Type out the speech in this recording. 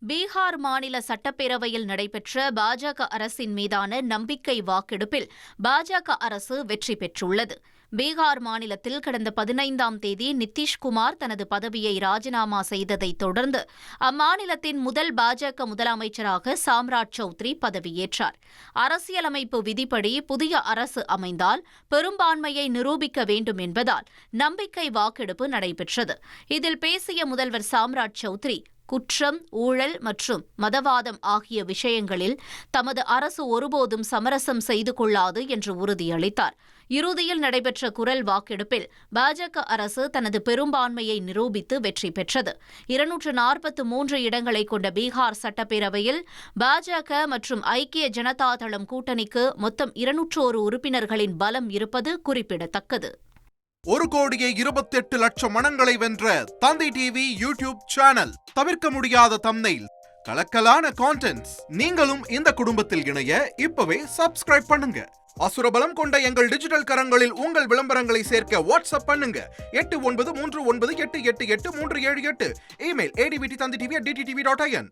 பீகார் மாநில சட்டப்பேரவையில் நடைபெற்ற பாஜக அரசின் மீதான நம்பிக்கை வாக்கெடுப்பில் பாஜக அரசு வெற்றி பெற்றுள்ளது. பீகார் மாநிலத்தில் கடந்த 15ஆம் தேதி நிதிஷ்குமார் தனது பதவியை ராஜினாமா செய்ததைத் தொடர்ந்து அம்மாநிலத்தின் முதல் பாஜக முதலமைச்சராக சாம்ராஜ் சௌத்ரி பதவியேற்றார். அரசியலமைப்பு விதிப்படி புதிய அரசு அமைந்தால் பெரும்பான்மையை நிரூபிக்க வேண்டும் என்பதால் நம்பிக்கை வாக்கெடுப்பு நடைபெற்றது. இதில் பேசிய முதல்வர் சாம்ராஜ் சௌத்ரி, குற்றம், ஊழல் மற்றும் மதவாதம் ஆகிய விஷயங்களில் தமது அரசு ஒருபோதும் சமரசம் செய்து கொள்ளாது என்று உறுதியளித்தார். இறுதியில் நடைபெற்ற குரல் வாக்கெடுப்பில் பாஜக அரசு தனது பெரும்பான்மையை நிரூபித்து வெற்றி பெற்றது. 243 இடங்களை கொண்ட பீகார் சட்டப்பேரவையில் பாஜக மற்றும் ஐக்கிய ஜனதா தளம் கூட்டணிக்கு மொத்தம் 201 உறுப்பினர்களின் பலம் இருப்பது குறிப்பிடத்தக்கது. 1,28,00,000 மனங்களை வென்ற தந்தி டிவி யூடியூப் சேனல். தவிர்க்க முடியாத தம்ப்நெயில், கலக்கலான கான்டென்ட்ஸ். நீங்களும் இந்த குடும்பத்தில் இணைய இப்பவே சப்ஸ்கிரைப் பண்ணுங்க. அசுரபலம் கொண்ட எங்கள் டிஜிட்டல் கரங்களில் உங்கள் விளம்பரங்களை சேர்க்க வாட்ஸ்அப் பண்ணுங்க. 8939888838. Email advtthanditv@dttv.in.